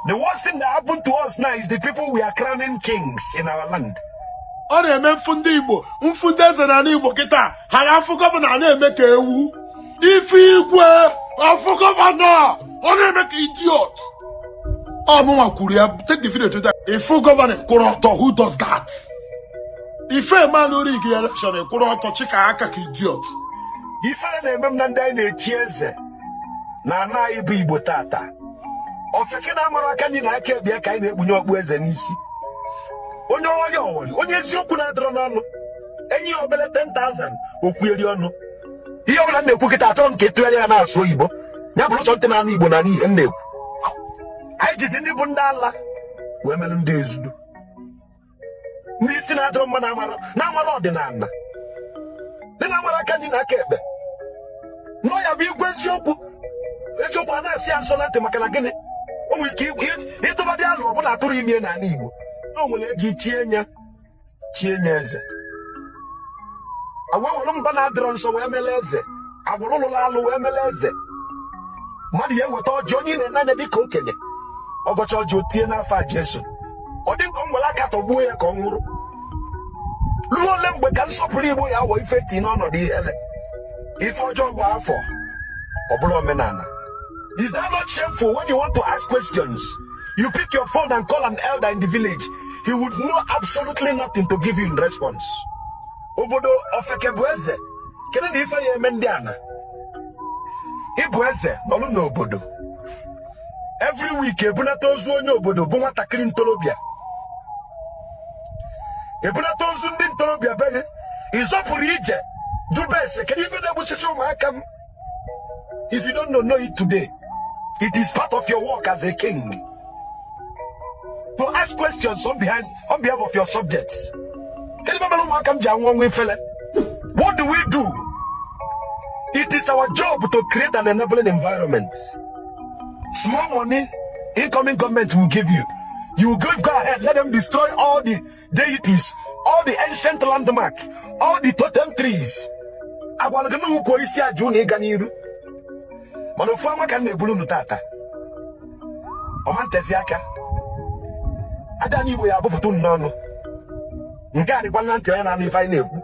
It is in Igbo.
The worst thing that happened to us now is the people we are crowning kings in our land. Ọ na-eme mfunde Igbo, mfunde eze na Igbo kịta, ha na-afụ gọvanọ na-eme ka ewu. Ife Igwe, afụ gọvanọ, ọ na-eme ka idiot. Mụnwa kwuru ya, take the video to that. Ifu gọvanọ kwụrụ ọtọ, who does that? Ife Emmanuel Rig election kwụrụ ọtọ chika aka ka idiot. Ife na-eme m na ndị anyị na-echi eze na ana anyị bụ Igbo tata. Ofeke na-amara aka anyị na aka ebia ka anyị na-ekpunye okpu eze n'isi. Onye ọwali ọwali, onye eziokwu na-adọrọ n'ọnụ. Enyi obele 10,000 okwueri ọnụ. Ihe ọbụla na-ekwu kịta atọ nke tụgharị ya na-asụ Igbo. Ya bụrụ sọ ntị na anụ Igbo na n'ihe m na-ekwu. Anyị jizi ndị bụ ndị ala wee mere ndị ezudo. Ndị isi na-adọrọ mma na-amara ọdịnala. Ndị na-amara aka anyị na aka ekpe. Nọ ya bụ igwe eziokwu. Eziokwu a na-asị asọ na ntị maka na gịnị? O nwere ike ịtụba dị alụ ọbụla atụrụ ime n'ala Igbo. O nwere ego chie nye eze. Agwawụrụ mba na-adịrọ nsọ wee mele eze. Agwụrụ ụlọ alụ wee mele eze. Mmadụ ya eweta ọjị onye na-ene anya dịka okenye. Ọgọcha ọjị otie n'afọ a Jesu. Ọ dị mkpa m nwere aka tọgbuo ya ka ọ nwụrụ. Ruo ole mgbe ka nsọpụrụ Igbo ya wọ ife tii n'ọnọdụ ihele. Ife ọjọọ bụ afọ. Ọ bụrụ omenala. Is that not shameful when you want to ask questions? You pick your phone and call an elder in the village. He would know absolutely nothing to give you in response. Obodo ofeke bụ eze. Kedu na ife ya eme ndị ana? Ịbụ eze nọlụ n'obodo. Every week ebunata ozu onye obodo bụ nwatakịrị ntorobịa. Ebunata ozu ndị ntorobịa be gị. Ịzọpụrụ ije. Jube ese kedu ife na-egbusisi ụmụaka m? If you don't know it today, it is part of your work as a king to ask questions on behalf of your subjects. What do we do? It is our job to create an enabling environment. Small money, incoming government will give you. You will go ahead, let them destroy all the deities, all the ancient landmark, all the totem trees. Manofu amaka na-ebulu n'utata. Omantezi aka. Ada n'Igbo ya abụpụtụ n'ọnụ. Nke a dịkwa na ntị onye na-anụ ife anyị na-ekwu.